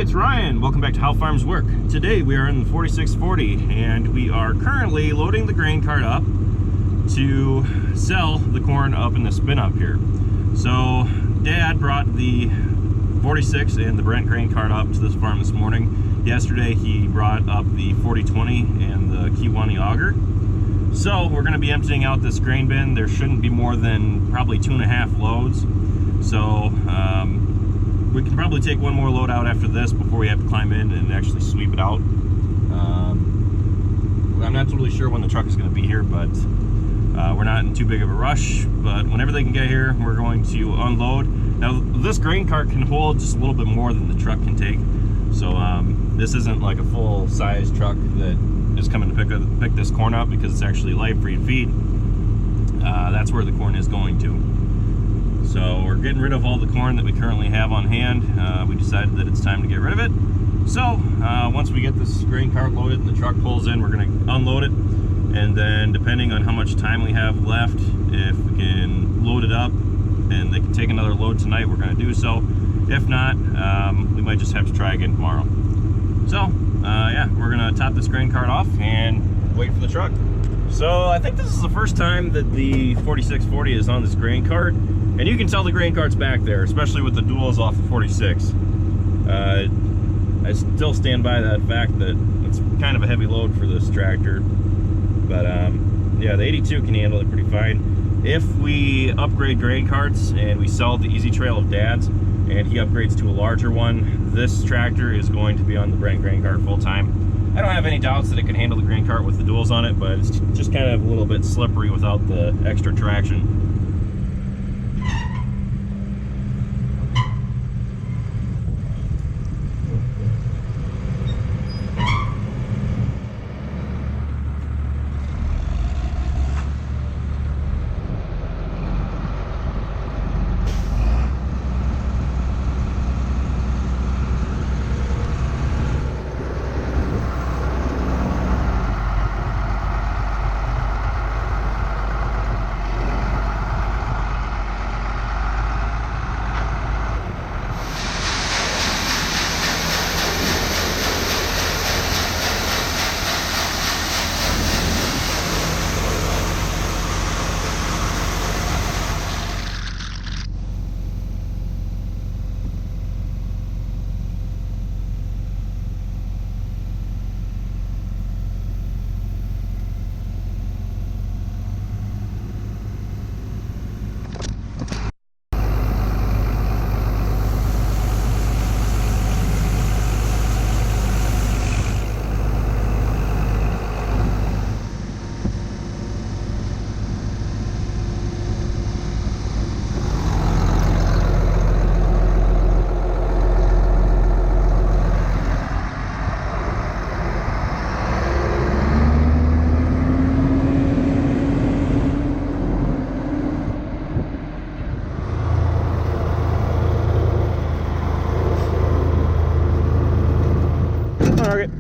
it's Ryan. Welcome back to How Farms Work. Today we are in the 4640 and we are currently loading the grain cart up to sell the corn up in the spin up here. So Dad brought the 46 and the Brent grain cart up to this farm this morning. Yesterday he brought up the 4020 and the Kiwani auger. So we're going to be emptying out this grain bin. There shouldn't be more than probably 2.5 loads. So we can probably take one more load out after this before we have to climb in and actually sweep it out. I'm not totally sure when the truck is going to be here, but we're not in too big of a rush. But whenever they can get here, we're going to unload. Now this grain cart can hold just a little bit more than the truck can take. So this isn't like a full-size truck that is coming to pick this corn up, because it's actually live free feed. That's where the corn is going to. So we're getting rid of all the corn that we currently have on hand. We decided that it's time to get rid of it. So once we get this grain cart loaded and the truck pulls in, we're going to unload it. And then depending on how much time we have left, if we can load it up and they can take another load tonight, we're going to do so. If not, we might just have to try again tomorrow. So yeah, we're going to top this grain cart off and wait for the truck. So I think this is the first time that the 4640 is on this grain cart. And you can tell the grain cart's back there, especially with the duals off the 46. I still stand by that fact that it's kind of a heavy load for this tractor. But yeah, the 82 can handle it pretty fine. If we upgrade grain carts and we sell the Easy Trail of Dad's and he upgrades to a larger one, this tractor is going to be on the Brent grain cart full time. I don't have any doubts that it can handle the grain cart with the duals on it, but it's just kind of a little bit slippery without the extra traction. Target.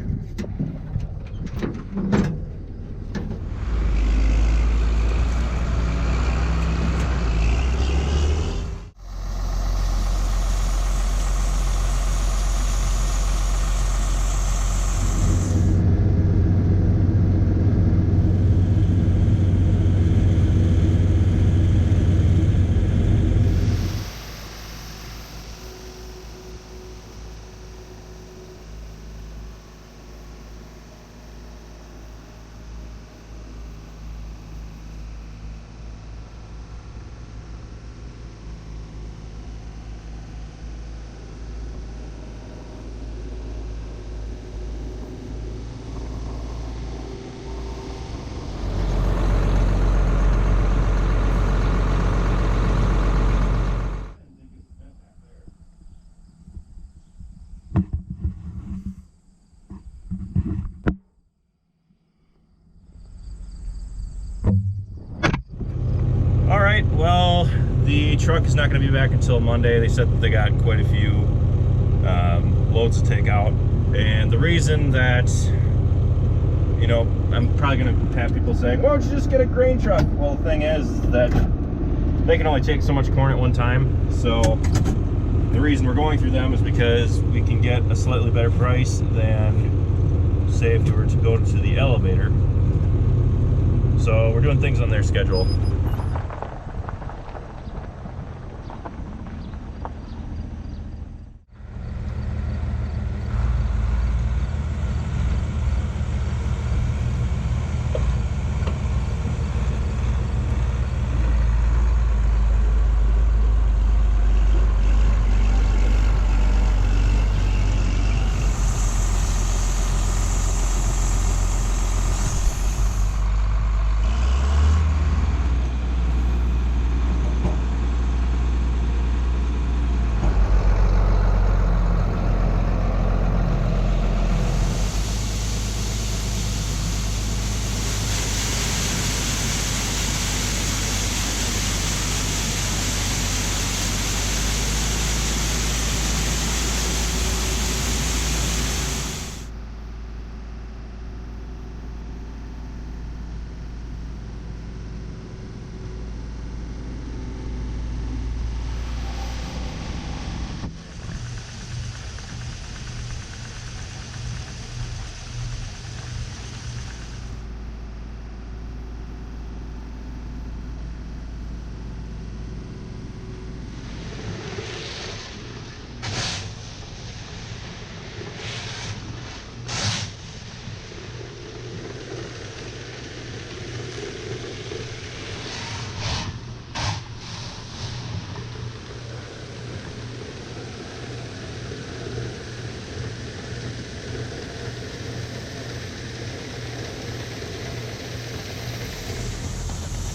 Well, the truck is not going to be back until Monday. They said that they got quite a few loads to take out, and the reason that, you know, I'm probably going to have people saying, "Why don't you just get a grain truck?" Well, the thing is that they can only take so much corn at one time, so The reason we're going through them is because we can get a slightly better price than, say, if we were to go to the elevator. So we're doing things on their schedule.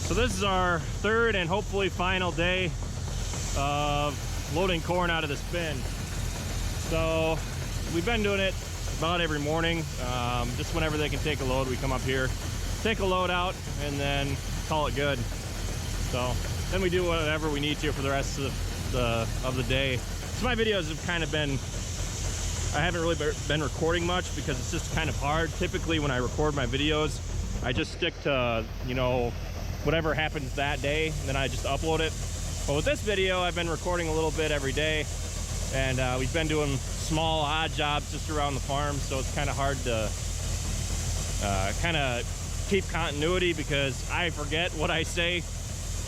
So this is our third and hopefully final day of loading corn out of this bin. So we've been doing it about every morning. Just whenever they can take a load, we come up here, take a load out, and then call it good. So then we do whatever we need to for the rest of the day. So my videos have kind of been, I haven't really been recording much because it's just kind of hard. Typically when I record my videos, I just stick to, you know, whatever happens that day, and then I just upload it. But with this video, I've been recording a little bit every day, and we've been doing small, odd jobs just around the farm, so it's kind of hard to kind of keep continuity because I forget what I say.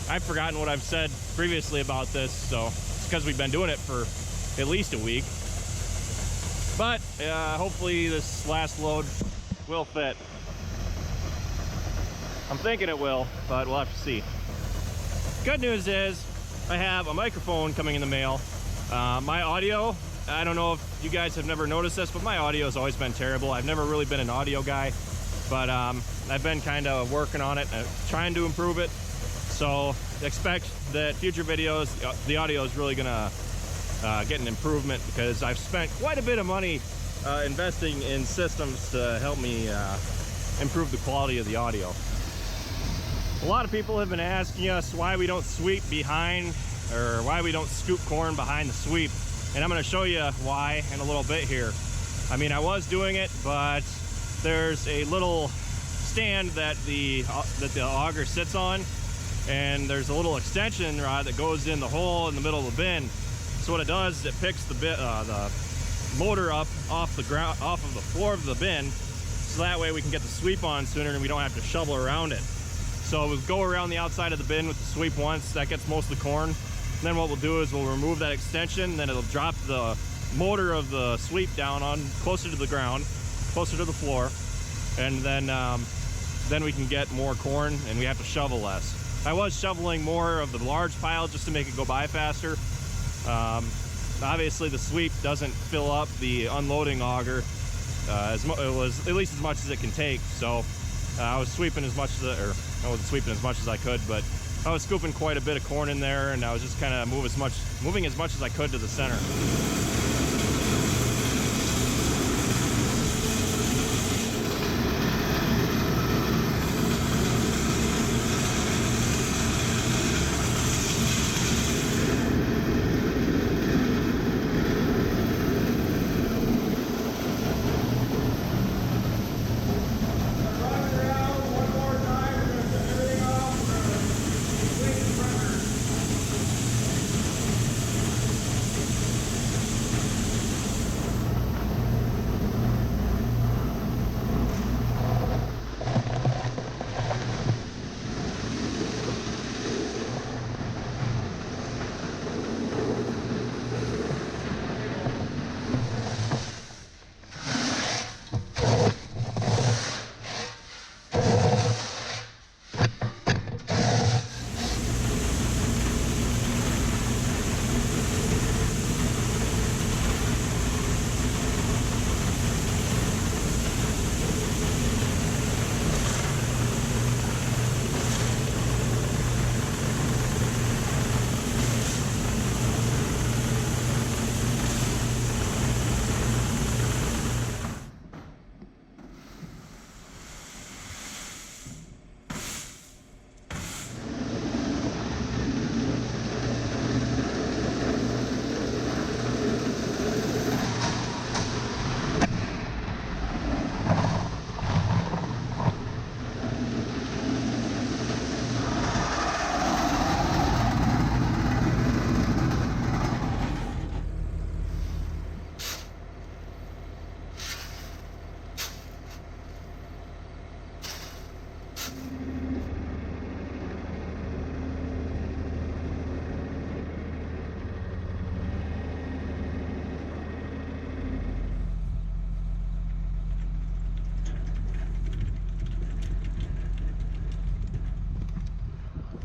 I've forgotten what I've said previously about this, so it's because we've been doing it for at least a week. But hopefully this last load will fit. I'm thinking it will, but we'll have to see. Good news is I have a microphone coming in the mail. My audio, I don't know if you guys have never noticed this, but my audio has always been terrible. I've never really been an audio guy, but I've been kind of working on it, trying to improve it. So expect that future videos, the audio is really gonna get an improvement because I've spent quite a bit of money investing in systems to help me improve the quality of the audio. A lot of people have been asking us why we don't sweep behind, or why we don't scoop corn behind the sweep. And I'm going to show you why in a little bit here. I mean, I was doing it, but there's a little stand that the auger sits on, and there's a little extension rod that goes in the hole in the middle of the bin. So what it does is it picks the motor up off the ground, off of the floor of the bin, so that way we can get the sweep on sooner and we don't have to shovel around it. So we'll go around the outside of the bin with the sweep once, that gets most of the corn. And then what we'll do is we'll remove that extension, then it'll drop the motor of the sweep down on closer to the ground, closer to the floor, and then we can get more corn and we have to shovel less. I was shoveling more of the large pile just to make it go by faster. Obviously the sweep doesn't fill up the unloading auger at least as much as it can take, so I was sweeping as much as I wasn't sweeping as much as I could, but I was scooping quite a bit of corn in there, and I was just kind of moving as much as I could to the center.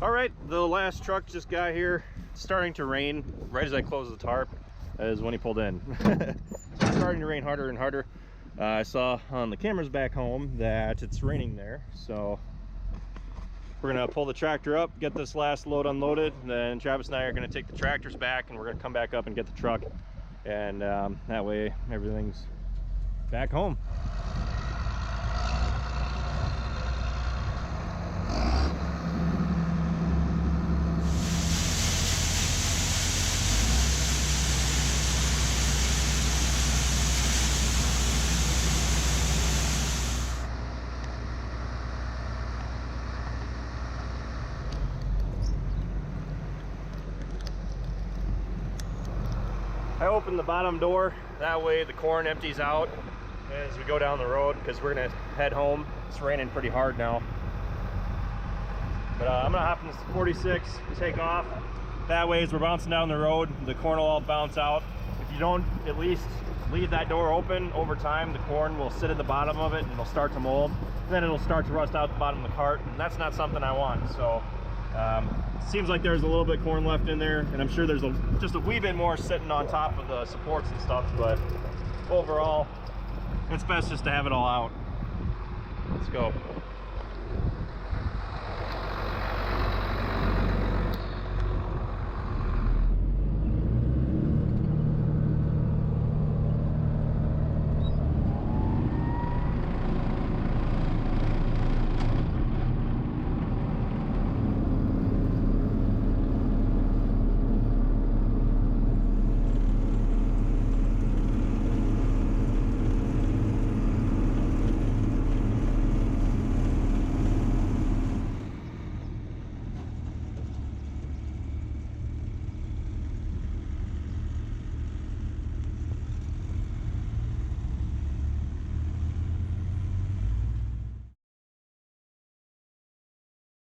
All right, the last truck just got here. It's starting to rain right as I close the tarp is when he pulled in. So it's starting to rain harder and harder. I saw on the cameras back home that it's raining there, so we're gonna pull the tractor up, get this last load unloaded, and then Travis and I are gonna take the tractors back and we're gonna come back up and get the truck, and that way everything's back home. I opened the bottom door, that way the corn empties out as we go down the road, because we're gonna head home. It's raining pretty hard now. But I'm gonna hop in this 46, take off. That way as we're bouncing down the road, the corn will all bounce out. If you don't at least leave that door open, over time the corn will sit at the bottom of it and it'll start to mold. And then it'll start to rust out the bottom of the cart, and that's not something I want. So seems like there's a little bit of corn left in there, and I'm sure there's just a wee bit more sitting on top of the supports and stuff, but overall it's best just to have it all out. Let's go.